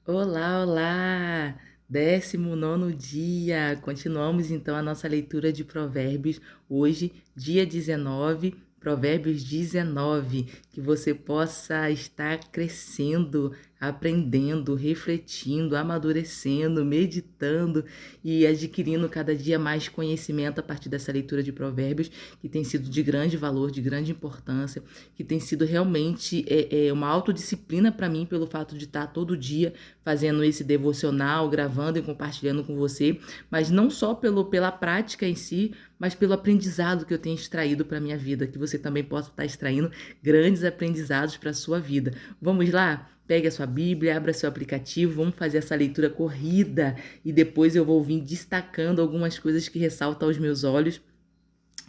Olá, olá! 19º dia. Continuamos então a nossa leitura de Provérbios. Hoje, dia 19, Provérbios 19. Que você possa estar crescendo, aprendendo, refletindo, amadurecendo, meditando e adquirindo cada dia mais conhecimento a partir dessa leitura de Provérbios, que tem sido de grande valor, de grande importância, que tem sido realmente uma autodisciplina para mim, pelo fato de estar todo dia fazendo esse devocional, gravando e compartilhando com você, mas não só pela prática em si, mas pelo aprendizado que eu tenho extraído para minha vida, que você também possa estar extraindo grandes aprendizados para a sua vida. Vamos lá? Pegue a sua Bíblia, abra seu aplicativo, vamos fazer essa leitura corrida e depois eu vou vir destacando algumas coisas que ressaltam aos meus olhos,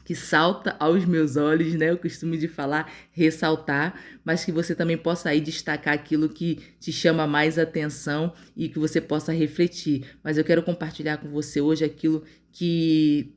que salta aos meus olhos, né? Eu costumo de falar, ressaltar, mas que você também possa aí destacar aquilo que te chama mais atenção e que você possa refletir. Mas eu quero compartilhar com você hoje aquilo que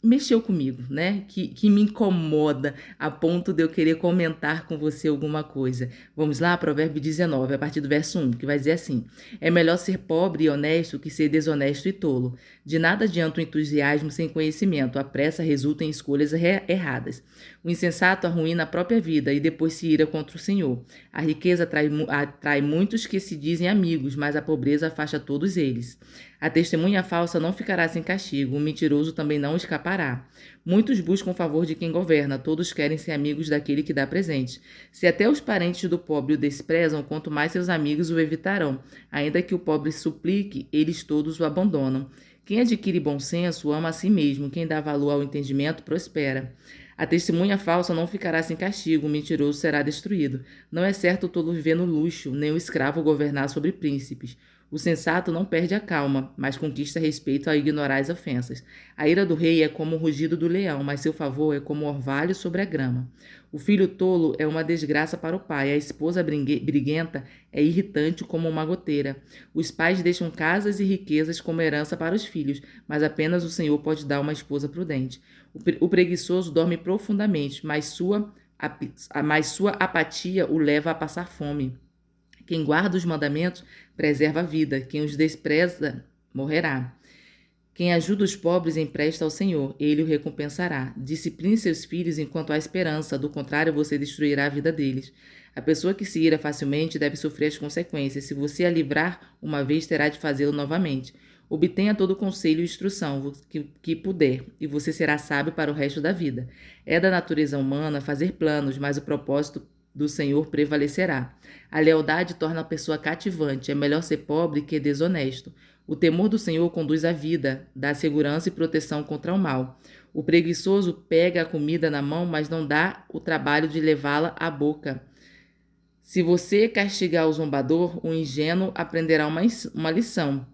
mexeu comigo, né? Que me incomoda a ponto de eu querer comentar com você alguma coisa. Vamos lá, Provérbio 19, a partir do verso 1, que vai dizer assim: É melhor ser pobre e honesto que ser desonesto e tolo. De nada adianta o entusiasmo sem conhecimento, a pressa resulta em escolhas erradas. O insensato arruína a própria vida e depois se ira contra o Senhor. A riqueza atrai muitos que se dizem amigos, mas a pobreza afasta todos eles. A testemunha falsa não ficará sem castigo, o mentiroso também não escapará. Muitos buscam o favor de quem governa, todos querem ser amigos daquele que dá presente. Se até os parentes do pobre o desprezam, quanto mais seus amigos o evitarão. Ainda que o pobre suplique, eles todos o abandonam. Quem adquire bom senso ama a si mesmo, quem dá valor ao entendimento prospera. A testemunha falsa não ficará sem castigo, o mentiroso será destruído. Não é certo o tolo viver no luxo, nem o escravo governar sobre príncipes. O sensato não perde a calma, mas conquista respeito ao ignorar as ofensas. A ira do rei é como o rugido do leão, mas seu favor é como o orvalho sobre a grama. O filho tolo é uma desgraça para o pai, a esposa briguenta é irritante como uma goteira. Os pais deixam casas e riquezas como herança para os filhos, mas apenas o Senhor pode dar uma esposa prudente. O preguiçoso dorme profundamente, mas sua apatia o leva a passar fome. Quem guarda os mandamentos preserva a vida, quem os despreza morrerá. Quem ajuda os pobres empresta ao Senhor, ele o recompensará. Discipline seus filhos enquanto há esperança, do contrário você destruirá a vida deles. A pessoa que se ira facilmente deve sofrer as consequências. Se você a livrar uma vez, terá de fazê-lo novamente. Obtenha todo o conselho e instrução que puder, e você será sábio para o resto da vida. É da natureza humana fazer planos, mas o propósito do Senhor prevalecerá. A lealdade torna a pessoa cativante. É melhor ser pobre que desonesto. O temor do Senhor conduz à vida, dá segurança e proteção contra o mal. O preguiçoso pega a comida na mão, mas não dá o trabalho de levá-la à boca. Se você castigar o zombador, o ingênuo aprenderá uma lição.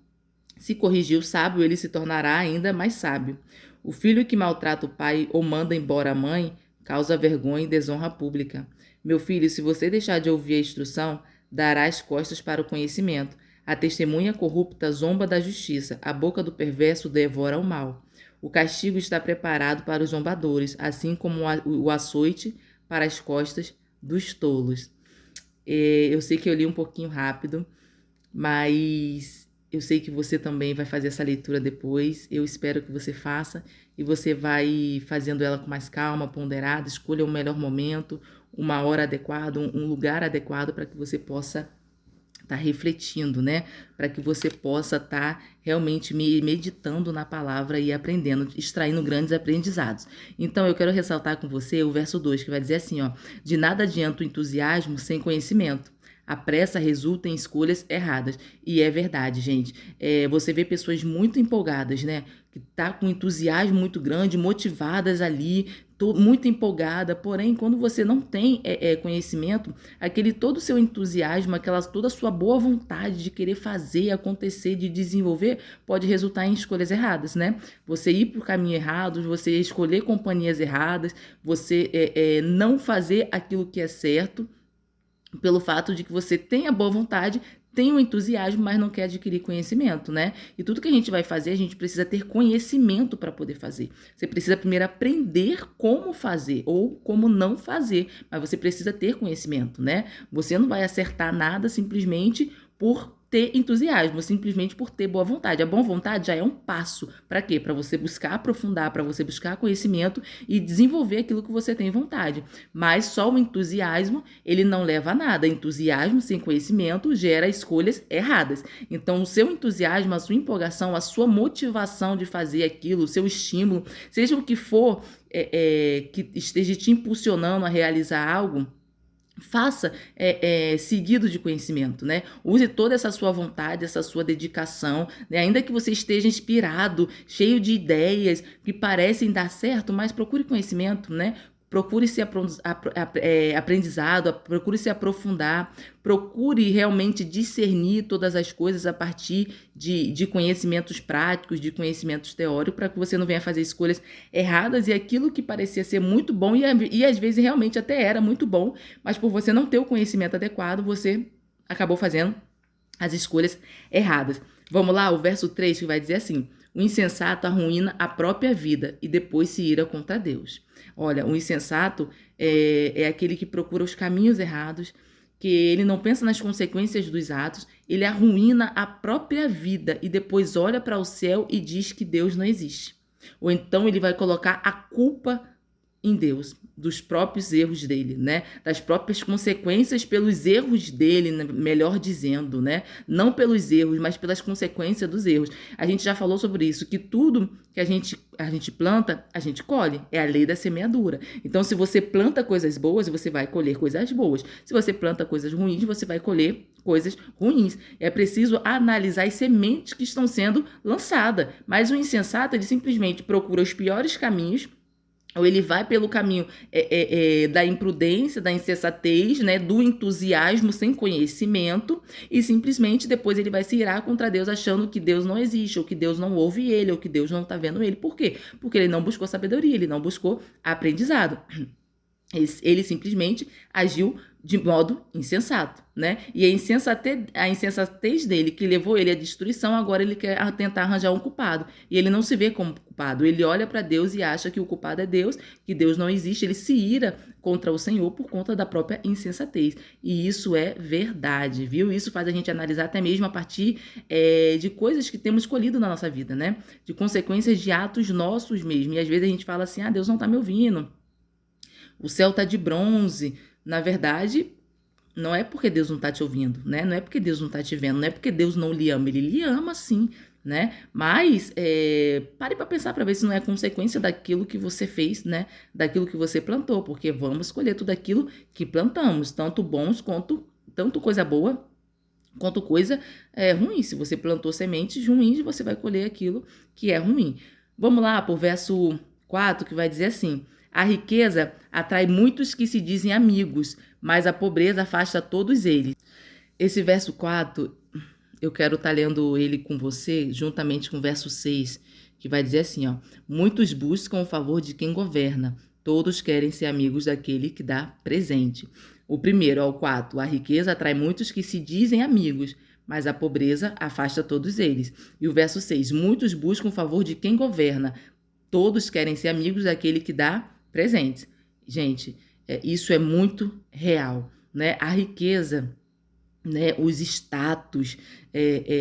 Se corrigir o sábio, ele se tornará ainda mais sábio. O filho que maltrata o pai ou manda embora a mãe causa vergonha e desonra pública. Meu filho, se você deixar de ouvir a instrução, dará as costas para o conhecimento. A testemunha corrupta zomba da justiça, a boca do perverso devora o mal. O castigo está preparado para os zombadores, assim como o açoite para as costas dos tolos. Eu sei que eu li um pouquinho rápido, mas eu sei que você também vai fazer essa leitura depois. Eu espero que você faça e você vai fazendo ela com mais calma, ponderada. Escolha o melhor momento, uma hora adequada, um lugar adequado para que você possa estar refletindo, né? Para que você possa estar realmente meditando na palavra e aprendendo, extraindo grandes aprendizados. Então, eu quero ressaltar com você o verso 2, que vai dizer assim, ó: De nada adianta o entusiasmo sem conhecimento. A pressa resulta em escolhas erradas. E é verdade, gente. Você vê pessoas muito empolgadas, né? Que tá com entusiasmo muito grande, motivadas ali, muito empolgada. Porém, quando você não tem conhecimento, aquele todo o seu entusiasmo, aquela toda a sua boa vontade de querer fazer, acontecer, de desenvolver, pode resultar em escolhas erradas, né? Você ir por caminho errado, você escolher companhias erradas, você não fazer aquilo que é certo, pelo fato de que você tem a boa vontade, tem o entusiasmo, mas não quer adquirir conhecimento, né? E tudo que a gente vai fazer, a gente precisa ter conhecimento para poder fazer. Você precisa primeiro aprender como fazer ou como não fazer, mas você precisa ter conhecimento, né? Você não vai acertar nada simplesmente por ter entusiasmo, simplesmente por ter boa vontade. A boa vontade já é um passo. Para quê? Para você buscar aprofundar, para você buscar conhecimento e desenvolver aquilo que você tem vontade. Mas só o entusiasmo, ele não leva a nada. Entusiasmo sem conhecimento gera escolhas erradas. Então, o seu entusiasmo, a sua empolgação, a sua motivação de fazer aquilo, o seu estímulo, seja o que for que esteja te impulsionando a realizar algo, faça seguido de conhecimento, né? Use toda essa sua vontade, essa sua dedicação, né? Ainda que você esteja inspirado, cheio de ideias que parecem dar certo, mas procure conhecimento, né? Procure se aprendizado, procure se aprofundar, procure realmente discernir todas as coisas a partir de conhecimentos práticos, de conhecimentos teóricos, para que você não venha fazer escolhas erradas e aquilo que parecia ser muito bom e às vezes realmente até era muito bom, mas por você não ter o conhecimento adequado, você acabou fazendo as escolhas erradas. Vamos lá, o verso 3 que vai dizer assim: o insensato arruína a própria vida e depois se ira contra Deus. Olha, o insensato é aquele que procura os caminhos errados, que ele não pensa nas consequências dos atos, ele arruína a própria vida e depois olha para o céu e diz que Deus não existe. Ou então ele vai colocar a culpa em Deus, dos próprios erros dele, né? Das próprias consequências pelos erros dele, melhor dizendo, né? Não pelos erros, mas pelas consequências dos erros. A gente já falou sobre isso, que tudo que a gente planta, a gente colhe. É a lei da semeadura. Então, se você planta coisas boas, você vai colher coisas boas. Se você planta coisas ruins, você vai colher coisas ruins. É preciso analisar as sementes que estão sendo lançadas. Mas o insensato, ele simplesmente procura os piores caminhos, ou ele vai pelo caminho da imprudência, da insensatez, né, do entusiasmo sem conhecimento, e simplesmente depois ele vai se irar contra Deus achando que Deus não existe, ou que Deus não ouve ele, ou que Deus não está vendo ele. Por quê? Porque ele não buscou sabedoria, ele não buscou aprendizado. Ele simplesmente agiu de modo insensato, né? E a insensatez dele, que levou ele à destruição, agora ele quer tentar arranjar um culpado. E ele não se vê como culpado. Ele olha para Deus e acha que o culpado é Deus, que Deus não existe. Ele se ira contra o Senhor por conta da própria insensatez. E isso é verdade, viu? Isso faz a gente analisar até mesmo a partir de coisas que temos escolhido na nossa vida, né? De consequências de atos nossos mesmo. E às vezes a gente fala assim, Deus não está me ouvindo. O céu está de bronze. Na verdade, não é porque Deus não está te ouvindo, né? Não é porque Deus não está te vendo, não é porque Deus não lhe ama. Ele lhe ama sim, né? Mas pare para pensar para ver se não é consequência daquilo que você fez, né? Daquilo que você plantou, porque vamos colher tudo aquilo que plantamos, tanto bons tanto coisa boa quanto coisa ruim. Se você plantou sementes ruins, você vai colher aquilo que é ruim. Vamos lá para o verso 4, que vai dizer assim: a riqueza atrai muitos que se dizem amigos, mas a pobreza afasta todos eles. Esse verso 4, eu quero estar lendo ele com você, juntamente com o verso 6, que vai dizer assim, muitos buscam o favor de quem governa, todos querem ser amigos daquele que dá presente. O primeiro, o 4, a riqueza atrai muitos que se dizem amigos, mas a pobreza afasta todos eles. E o verso 6, muitos buscam o favor de quem governa, todos querem ser amigos daquele que dá presentes. Gente, isso é muito real, né? A riqueza, né? Os status,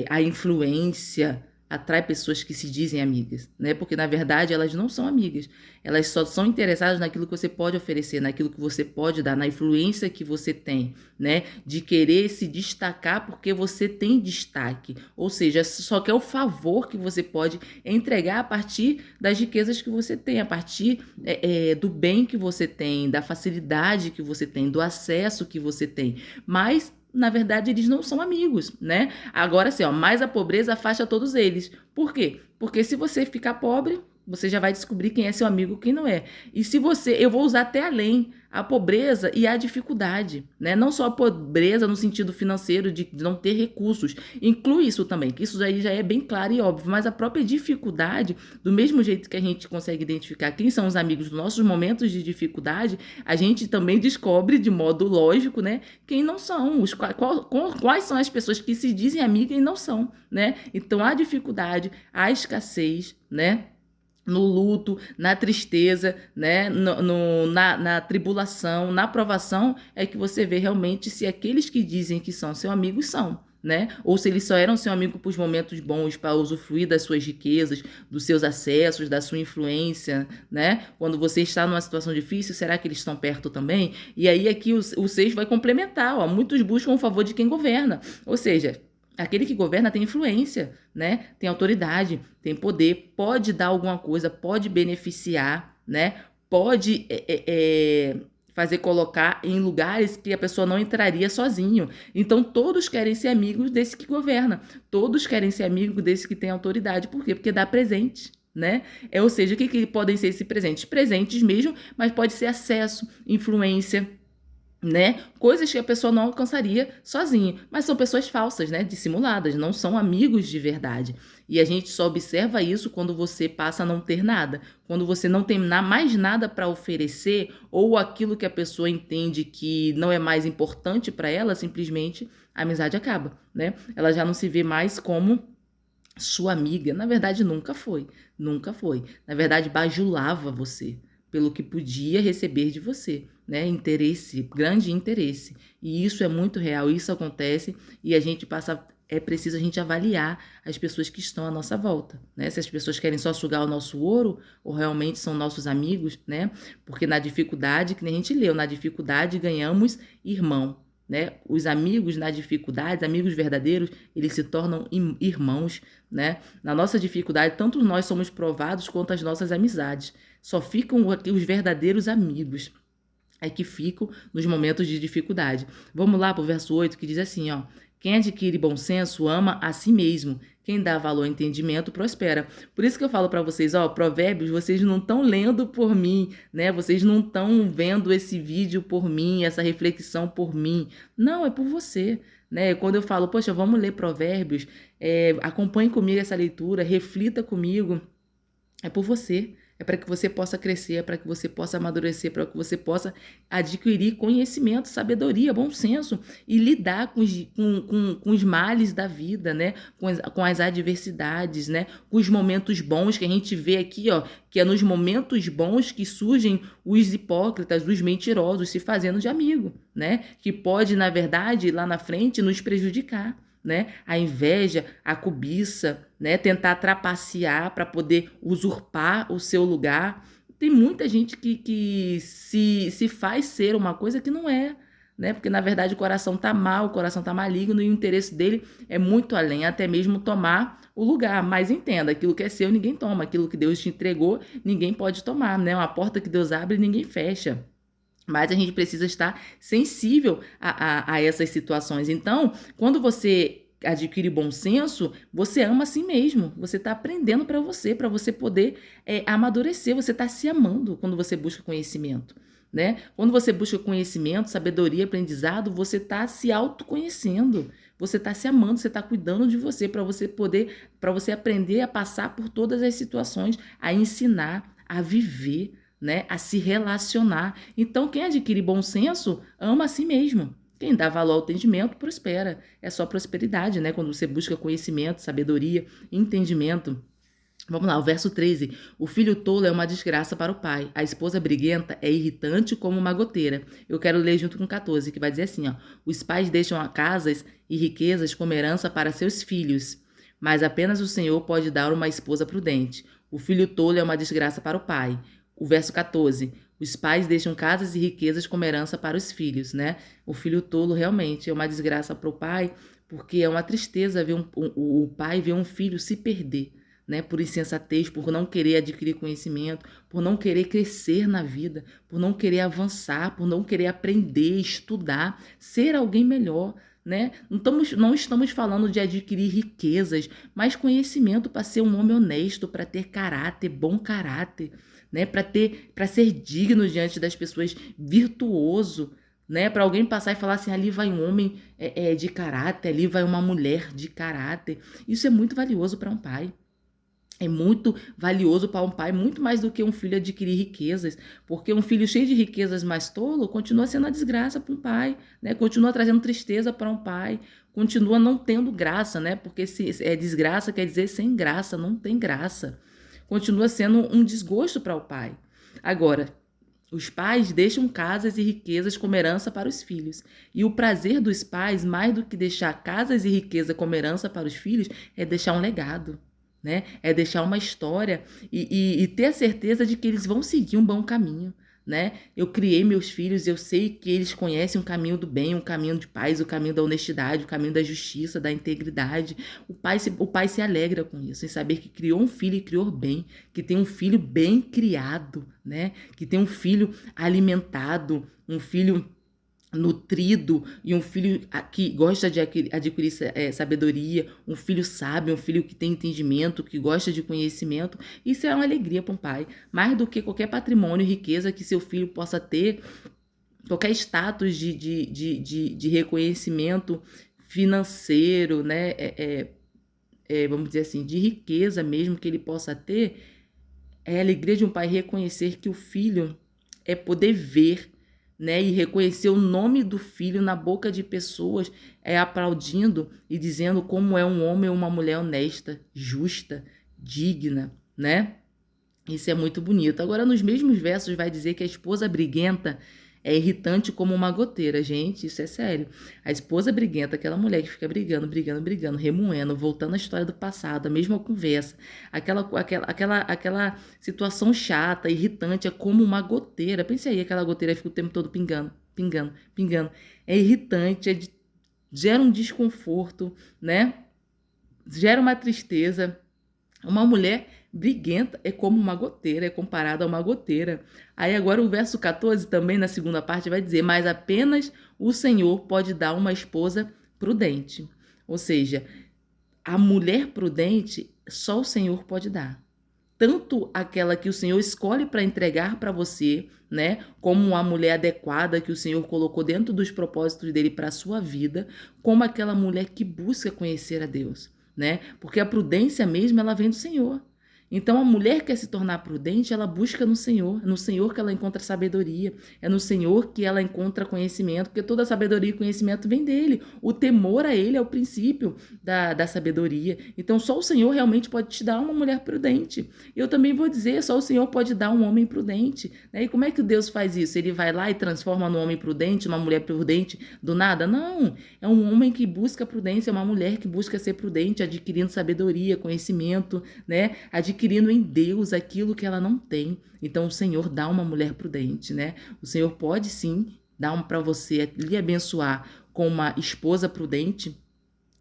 a influência atrai pessoas que se dizem amigas, né? Porque na verdade elas não são amigas, elas só são interessadas naquilo que você pode oferecer, naquilo que você pode dar, na influência que você tem, né? De querer se destacar porque você tem destaque, ou seja, só quer o favor que você pode entregar a partir das riquezas que você tem, a partir do bem que você tem, da facilidade que você tem, do acesso que você tem, mas na verdade, eles não são amigos, né? Agora sim, mais a pobreza afasta todos eles. Por quê? Porque se você ficar pobre, você já vai descobrir quem é seu amigo e quem não é. E se eu vou usar até além a pobreza e a dificuldade, né? Não só a pobreza no sentido financeiro de não ter recursos, inclui isso também, que isso aí já é bem claro e óbvio, mas a própria dificuldade, do mesmo jeito que a gente consegue identificar quem são os amigos dos nossos momentos de dificuldade, a gente também descobre de modo lógico, né, quem não são, quais são as pessoas que se dizem amigas e não são, né? Então a dificuldade, a escassez, né? No luto, na tristeza, né? na tribulação, na provação, é que você vê realmente se aqueles que dizem que são seus amigos são, né? Ou se eles só eram seu amigo para os momentos bons, para usufruir das suas riquezas, dos seus acessos, da sua influência, né? Quando você está numa situação difícil, será que eles estão perto também? E aí aqui o 6 vai complementar, ó. Muitos buscam o favor de quem governa. Ou seja, aquele que governa tem influência, né? Tem autoridade, tem poder, pode dar alguma coisa, pode beneficiar, né? Pode fazer colocar em lugares que a pessoa não entraria sozinho. Então, todos querem ser amigos desse que governa. Todos querem ser amigos desse que tem autoridade. Por quê? Porque dá presente, né? Ou seja, o que podem ser esses presentes? Presentes mesmo, mas pode ser acesso, influência, né? Coisas que a pessoa não alcançaria sozinha, mas são pessoas falsas, né? Dissimuladas, não são amigos de verdade. E a gente só observa isso quando você passa a não ter nada, quando você não tem mais nada para oferecer, ou aquilo que a pessoa entende que não é mais importante para ela, simplesmente a amizade acaba, né? Ela já não se vê mais como sua amiga. Na verdade, nunca foi, nunca foi. Na verdade, bajulava você pelo que podia receber de você, né? Interesse, grande interesse. E isso é muito real, isso acontece e a gente passa, é preciso a gente avaliar as pessoas que estão à nossa volta, né? Se as pessoas querem só sugar o nosso ouro ou realmente são nossos amigos, né? Porque na dificuldade, que nem a gente leu, na dificuldade ganhamos irmão, né? Os amigos na dificuldade, amigos verdadeiros, eles se tornam irmãos, né? Na nossa dificuldade, tanto nós somos provados quanto as nossas amizades. Só ficam aqui os verdadeiros amigos, é que ficam nos momentos de dificuldade. Vamos lá para o verso 8, que diz assim, ó: quem adquire bom senso ama a si mesmo. Quem dá valor ao entendimento prospera. Por isso que eu falo para vocês, ó, Provérbios, vocês não estão lendo por mim, né? Vocês não estão vendo esse vídeo por mim, essa reflexão por mim. Não, é por você, né? Quando eu falo, poxa, vamos ler Provérbios, acompanhe comigo essa leitura, reflita comigo. É por você. É para que você possa crescer, é para que você possa amadurecer, para que você possa adquirir conhecimento, sabedoria, bom senso e lidar com os males da vida, né? Com as adversidades, né? Com os momentos bons que a gente vê aqui, ó, que é nos momentos bons que surgem os hipócritas, os mentirosos se fazendo de amigo, né? Que pode, na verdade, lá na frente nos prejudicar, né? A inveja, a cobiça, né? Tentar trapacear para poder usurpar o seu lugar. Tem muita gente que se faz ser uma coisa que não é, né? Porque na verdade o coração tá mal, o coração tá maligno e o interesse dele é muito além, até mesmo tomar o lugar. Mas entenda, aquilo que é seu ninguém toma, aquilo que Deus te entregou ninguém pode tomar, né? Uma porta que Deus abre ninguém fecha. Mas a gente precisa estar sensível a essas situações. Então, quando você adquire bom senso, você ama a si mesmo. Você está aprendendo para você poder amadurecer. Você está se amando quando você busca conhecimento, né? Quando você busca conhecimento, sabedoria, aprendizado, você está se autoconhecendo. Você está se amando, você está cuidando de você para você aprender a passar por todas as situações, a ensinar, a viver, né, a se relacionar. Então, quem adquire bom senso ama a si mesmo. Quem dá valor ao entendimento prospera. É só prosperidade, né? Quando você busca conhecimento, sabedoria, entendimento. Vamos lá, o verso 13. O filho tolo é uma desgraça para o pai. A esposa briguenta é irritante como uma goteira. Eu quero ler junto com 14, que vai dizer assim, ó: os pais deixam casas e riquezas como herança para seus filhos, mas apenas o Senhor pode dar uma esposa prudente. O filho tolo é uma desgraça para o pai. O verso 14, os pais deixam casas e riquezas como herança para os filhos, né? O filho tolo realmente é uma desgraça para o pai, porque é uma tristeza ver o pai ver um filho se perder, né? Por insensatez, por não querer adquirir conhecimento, por não querer crescer na vida, por não querer avançar, por não querer aprender, estudar, ser alguém melhor, né? Não estamos falando de adquirir riquezas, mas conhecimento para ser um homem honesto, para ter caráter, bom caráter, né? Para ser digno diante das pessoas, virtuoso, né? Para alguém passar e falar assim, ali vai um homem de caráter, ali vai uma mulher de caráter. Isso é muito valioso para um pai. É muito valioso para um pai, muito mais do que um filho adquirir riquezas, porque um filho cheio de riquezas mais tolo continua sendo uma desgraça para um pai, né? Continua trazendo tristeza para um pai, continua não tendo graça, né? Porque se é desgraça, quer dizer sem graça, não tem graça. Continua sendo um desgosto para o pai. Agora, Os pais deixam casas e riquezas como herança para os filhos. E o prazer dos pais, mais do que deixar casas e riqueza como herança para os filhos, é deixar um legado, né? É deixar uma história e ter a certeza de que eles vão seguir um bom caminho, né? Eu criei meus filhos, eu sei que eles conhecem o caminho do bem, o caminho de paz, o caminho da honestidade, o caminho da justiça, da integridade. O pai se alegra com isso, em saber que criou um filho e criou bem, que tem um filho bem criado, né? Que tem um filho alimentado, um filho nutrido e um filho que gosta de adquirir sabedoria, um filho sábio, um filho que tem entendimento, que gosta de conhecimento. Isso é uma alegria para um pai, mais do que qualquer patrimônio e riqueza que seu filho possa ter, qualquer status de reconhecimento financeiro, né? Vamos dizer assim, de riqueza mesmo que ele possa ter. É a alegria de um pai reconhecer que o filho é poder ver, né, e reconhecer o nome do filho na boca de pessoas, aplaudindo e dizendo como é um homem ou uma mulher honesta, justa, digna, né? Isso é muito bonito. Agora, nos mesmos versos, vai dizer que a esposa briguenta é irritante como uma goteira. Gente, isso é sério. A esposa briguenta, aquela mulher que fica brigando, remoendo, voltando à história do passado, a mesma conversa, aquela situação chata, irritante, é como uma goteira. Pense aí, aquela goteira fica o tempo todo pingando, pingando, pingando. É irritante, gera um desconforto, né? Gera uma tristeza. Uma mulher briguenta é como uma goteira, é comparada a uma goteira. Aí agora o verso 14 também, na segunda parte, vai dizer: mas apenas o Senhor pode dar uma esposa prudente. Ou seja, a mulher prudente só o Senhor pode dar. Tanto aquela que o Senhor escolhe para entregar para você, né, como uma mulher adequada que o Senhor colocou dentro dos propósitos dele para a sua vida, como aquela mulher que busca conhecer a Deus, né? Porque a prudência mesmo, ela vem do Senhor. Então, a mulher que quer se tornar prudente, ela busca no Senhor que ela encontra sabedoria, é no Senhor que ela encontra conhecimento, porque toda sabedoria e conhecimento vem dele. O temor a ele é o princípio da sabedoria. Então, só o Senhor realmente pode te dar uma mulher prudente. Eu também vou dizer, só o Senhor pode dar um homem prudente, né? E como é que Deus faz isso? Ele vai lá e transforma num homem prudente, uma mulher prudente do nada? Não, é um homem que busca prudência, é uma mulher que busca ser prudente, adquirindo sabedoria, conhecimento, né? Adquirindo em Deus aquilo que ela não tem. Então o Senhor dá uma mulher prudente, né? O Senhor pode sim dar para você, lhe abençoar com uma esposa prudente,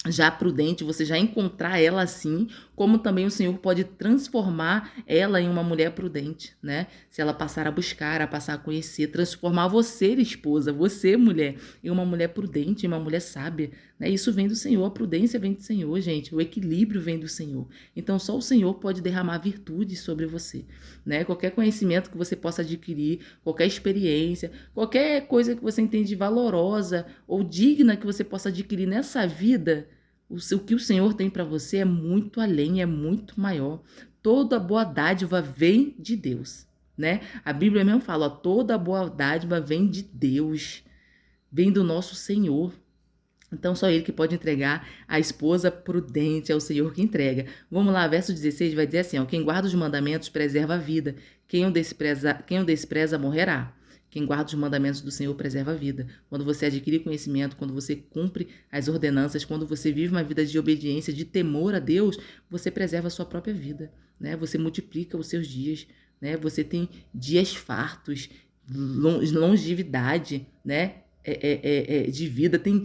já prudente, você já encontrar ela assim, como também o Senhor pode transformar ela em uma mulher prudente, né? Se ela passar a buscar, a passar a conhecer, transformar você, esposa, você, mulher, em uma mulher prudente, em uma mulher sábia, né? Isso vem do Senhor, a prudência vem do Senhor, gente, o equilíbrio vem do Senhor. Então, só o Senhor pode derramar virtudes sobre você, né? Qualquer conhecimento que você possa adquirir, qualquer experiência, qualquer coisa que você entende valorosa ou digna que você possa adquirir nessa vida, o que o Senhor tem para você é muito além, é muito maior. Toda boa dádiva vem de Deus, né? A Bíblia mesmo fala, ó, toda boa dádiva vem de Deus, vem do nosso Senhor. Então, só Ele que pode entregar a esposa prudente, é o Senhor que entrega. Vamos lá, verso 16 vai dizer assim, ó, quem guarda os mandamentos preserva a vida, quem o despreza morrerá. Quem guarda os mandamentos do Senhor preserva a vida. Quando você adquire conhecimento, quando você cumpre as ordenanças, quando você vive uma vida de obediência, de temor a Deus, você preserva a sua própria vida, né? Você multiplica os seus dias, né? Você tem dias fartos, longevidade, né? De vida, tem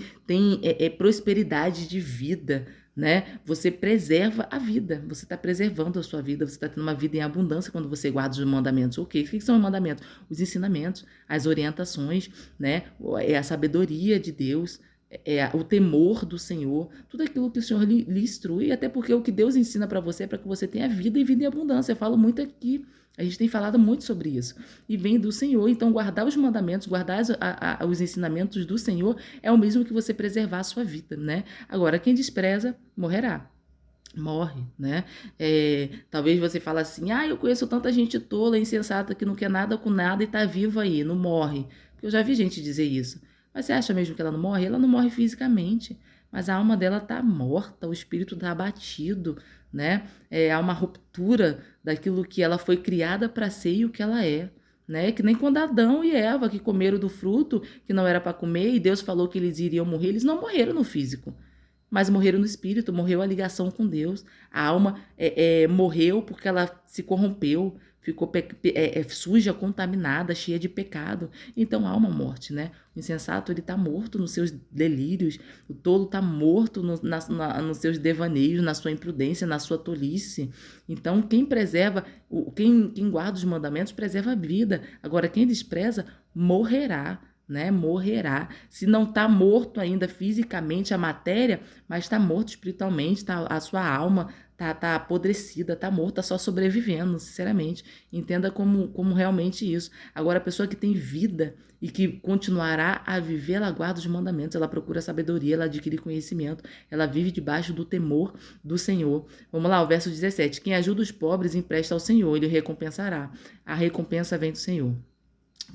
prosperidade de vida, né? Você preserva a vida, você está preservando a sua vida, você está tendo uma vida em abundância quando você guarda os mandamentos. O quê? O que são os mandamentos? Os ensinamentos, as orientações, né? É a sabedoria de Deus, é o temor do Senhor, tudo aquilo que o Senhor lhe instrui, até porque o que Deus ensina para você é para que você tenha vida e vida em abundância. Eu falo muito aqui, a gente tem falado muito sobre isso. E vem do Senhor, então guardar os mandamentos, guardar os ensinamentos do Senhor é o mesmo que você preservar a sua vida, né? Agora, quem despreza, morrerá. Morre, né? Talvez você fale assim, eu conheço tanta gente tola, insensata, que não quer nada com nada e tá viva aí, não morre. Porque eu já vi gente dizer isso. Mas você acha mesmo que ela não morre? Ela não morre fisicamente, mas a alma dela tá morta, o espírito tá abatido, né? Há uma ruptura daquilo que ela foi criada para ser e o que ela é, né? Que nem quando Adão e Eva, que comeram do fruto que não era para comer, e Deus falou que eles iriam morrer, eles não morreram no físico, mas morreram no espírito, morreu a ligação com Deus. A alma morreu porque ela se corrompeu, ficou suja, contaminada, cheia de pecado. Então, há uma morte, né? O insensato, ele está morto nos seus delírios, o tolo está morto nos seus devaneios, na sua imprudência, na sua tolice. Então, quem preserva, quem guarda os mandamentos, preserva a vida. Agora, quem despreza, morrerá. Né, morrerá. Se não está morto ainda fisicamente a matéria, mas está morto espiritualmente, a sua alma tá apodrecida, está morta, só sobrevivendo, sinceramente. Entenda como realmente isso. Agora, a pessoa que tem vida e que continuará a viver, ela guarda os mandamentos, ela procura sabedoria, ela adquire conhecimento, ela vive debaixo do temor do Senhor. Vamos lá, o verso 17. Quem ajuda os pobres empresta ao Senhor, ele o recompensará. A recompensa vem do Senhor.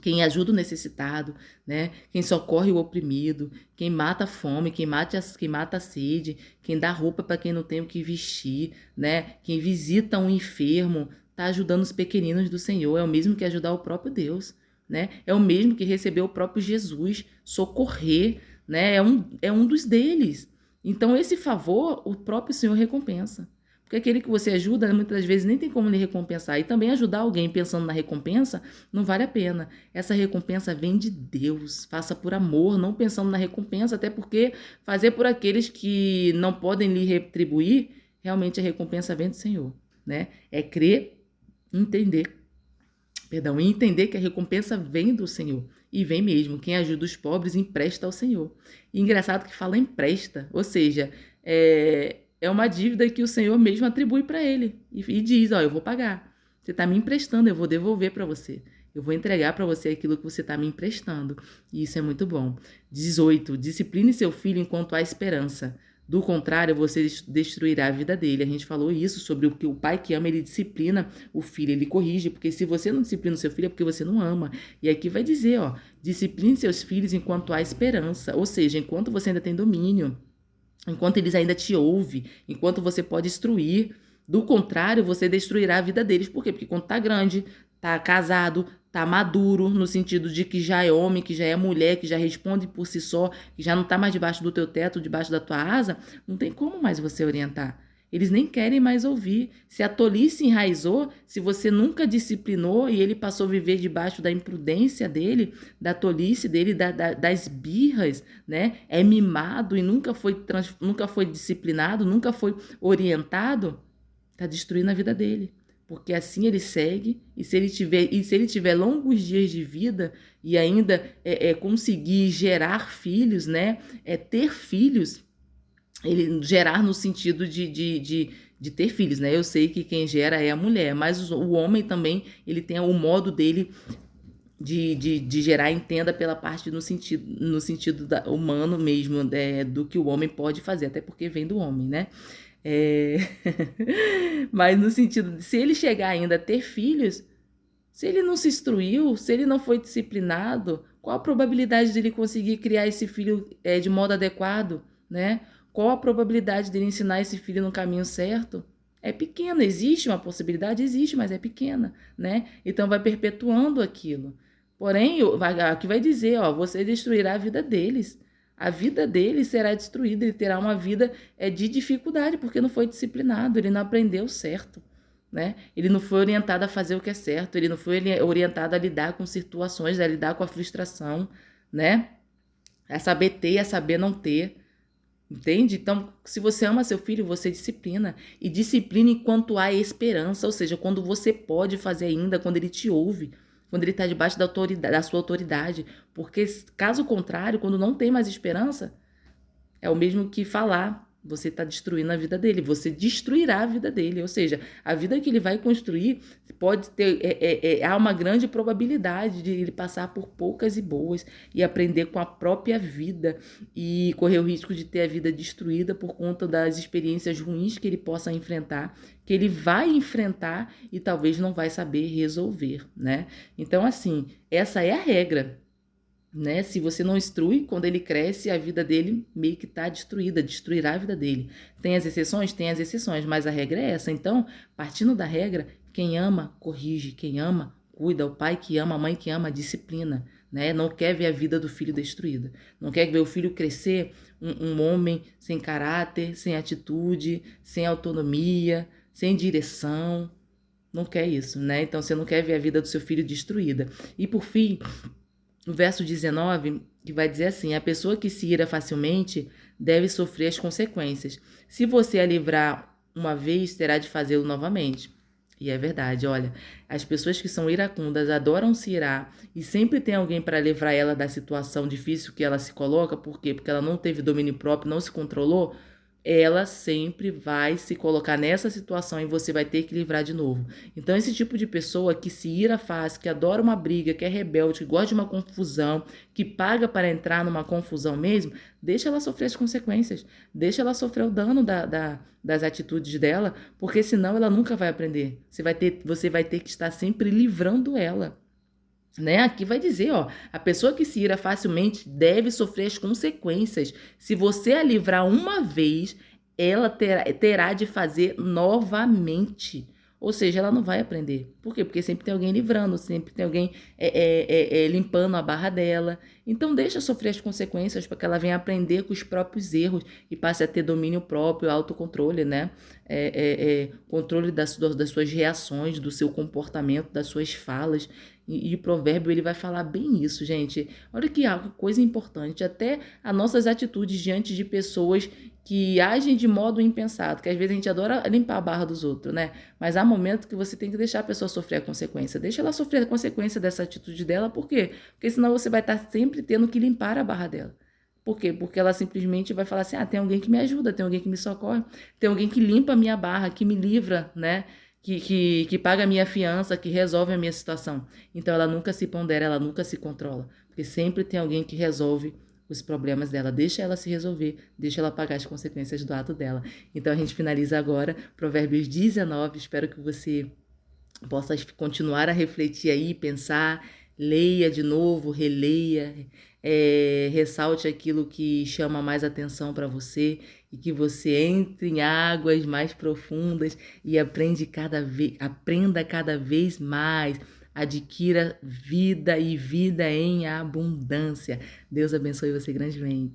Quem ajuda o necessitado, né? Quem socorre o oprimido, quem mata a fome, quem mata a sede, quem dá roupa para quem não tem o que vestir, né? Quem visita um enfermo, está ajudando os pequeninos do Senhor, é o mesmo que ajudar o próprio Deus, né? É o mesmo que receber o próprio Jesus, socorrer, né? É um dos deles. Então, esse favor, o próprio Senhor recompensa. Porque aquele que você ajuda, muitas vezes nem tem como lhe recompensar. E também ajudar alguém pensando na recompensa, não vale a pena. Essa recompensa vem de Deus. Faça por amor, não pensando na recompensa. Até porque fazer por aqueles que não podem lhe retribuir, realmente a recompensa vem do Senhor, né? É crer, entender que a recompensa vem do Senhor. E vem mesmo. Quem ajuda os pobres empresta ao Senhor. E engraçado que fala empresta, ou seja, é uma dívida que o Senhor mesmo atribui para ele. E diz, ó, eu vou pagar. Você está me emprestando, eu vou devolver para você. Eu vou entregar para você aquilo que você está me emprestando. E isso é muito bom. 18. Discipline seu filho enquanto há esperança. Do contrário, você destruirá a vida dele. A gente falou isso sobre o que o pai que ama, ele disciplina o filho, ele corrige. Porque se você não disciplina o seu filho, é porque você não ama. E aqui vai dizer, ó, discipline seus filhos enquanto há esperança. Ou seja, enquanto você ainda tem domínio. Enquanto eles ainda te ouvem, enquanto você pode instruir. Do contrário, você destruirá a vida deles. Por quê? Porque quando tá grande, tá casado, tá maduro, no sentido de que já é homem, que já é mulher, que já responde por si só, que já não tá mais debaixo do teu teto, debaixo da tua asa, não tem como mais você orientar. Eles nem querem mais ouvir. Se a tolice enraizou, se você nunca disciplinou e ele passou a viver debaixo da imprudência dele, da tolice dele, das birras, né? É mimado e nunca foi disciplinado, nunca foi orientado, tá destruindo a vida dele. Porque assim ele segue, e se ele tiver longos dias de vida e ainda conseguir gerar filhos, né? Ter filhos, ele gerar no sentido de ter filhos, né? Eu sei que quem gera é a mulher, mas o homem também, ele tem o modo dele de gerar, entenda pela parte no sentido humano mesmo, do que o homem pode fazer, até porque vem do homem, né? Mas no sentido de, se ele chegar ainda a ter filhos, se ele não se instruiu, se ele não foi disciplinado, qual a probabilidade dele conseguir criar esse filho de modo adequado, né? Qual a probabilidade dele ensinar esse filho no caminho certo? É pequena, existe uma possibilidade? Existe, mas é pequena, né? Então vai perpetuando aquilo. Porém, aqui vai dizer, ó, você destruirá a vida deles. A vida dele será destruída, ele terá uma vida de dificuldade, porque não foi disciplinado, ele não aprendeu certo, né? Ele não foi orientado a fazer o que é certo, ele não foi orientado a lidar com situações, a lidar com a frustração, né? A saber ter e a saber não ter, entende? Então, se você ama seu filho, você disciplina. E disciplina enquanto há esperança, ou seja, quando você pode fazer ainda, quando ele te ouve, quando ele está debaixo da sua autoridade. Porque, caso contrário, quando não tem mais esperança, é o mesmo que falar. Você está destruindo a vida dele, você destruirá a vida dele. Ou seja, a vida que ele vai construir pode ter. Há uma grande probabilidade de ele passar por poucas e boas e aprender com a própria vida e correr o risco de ter a vida destruída por conta das experiências ruins que ele possa enfrentar, que ele vai enfrentar e talvez não vai saber resolver, né? Então, assim, essa é a regra. Né? Se você não instrui, quando ele cresce, a vida dele meio que está destruída, destruirá a vida dele. Tem as exceções? Tem as exceções, mas a regra é essa. Então, partindo da regra, quem ama, corrige, quem ama, cuida, o pai que ama, a mãe que ama, disciplina, né? Não quer ver a vida do filho destruída. Não quer ver o filho crescer um homem sem caráter, sem atitude, sem autonomia, sem direção. Não quer isso, né? Então você não quer ver a vida do seu filho destruída. E por fim, o verso 19, que vai dizer assim: a pessoa que se ira facilmente deve sofrer as consequências. Se você a livrar uma vez, terá de fazê-lo novamente. E é verdade, olha, as pessoas que são iracundas adoram se irar e sempre tem alguém para livrar ela da situação difícil que ela se coloca. Por quê? Porque ela não teve domínio próprio, não se controlou. Ela sempre vai se colocar nessa situação e você vai ter que livrar de novo. Então, esse tipo de pessoa que se ira fácil, que adora uma briga, que é rebelde, que gosta de uma confusão, que paga para entrar numa confusão mesmo, deixa ela sofrer as consequências, deixa ela sofrer o dano das atitudes dela, porque senão ela nunca vai aprender. Você vai ter que estar sempre livrando ela. Né? Aqui vai dizer, ó, a pessoa que se ira facilmente deve sofrer as consequências. Se você a livrar uma vez, ela terá de fazer novamente. Ou seja, ela não vai aprender. Por quê? Porque sempre tem alguém livrando, sempre tem alguém limpando a barra dela. Então deixa sofrer as consequências para que ela venha aprender com os próprios erros e passe a ter domínio próprio, autocontrole, né? Controle das suas reações, do seu comportamento, das suas falas. E o provérbio ele vai falar bem isso, gente. Olha que coisa importante. Até as nossas atitudes diante de pessoas que agem de modo impensado, que às vezes a gente adora limpar a barra dos outros, né? Mas há momentos que você tem que deixar a pessoa sofrer a consequência. Deixa ela sofrer a consequência dessa atitude dela, por quê? Porque senão você vai estar sempre tendo que limpar a barra dela. Por quê? Porque ela simplesmente vai falar assim, tem alguém que me ajuda, tem alguém que me socorre, tem alguém que limpa a minha barra, que me livra, né? Que paga a minha fiança, que resolve a minha situação. Então ela nunca se pondera, ela nunca se controla. Porque sempre tem alguém que resolve os problemas dela. Deixa ela se resolver, deixa ela pagar as consequências do ato dela. Então a gente finaliza agora Provérbios 19. Espero que você possa continuar a refletir aí, pensar, leia de novo, releia, ressalte aquilo que chama mais atenção para você e que você entre em águas mais profundas e aprenda cada vez mais. Adquira vida e vida em abundância. Deus abençoe você grandemente.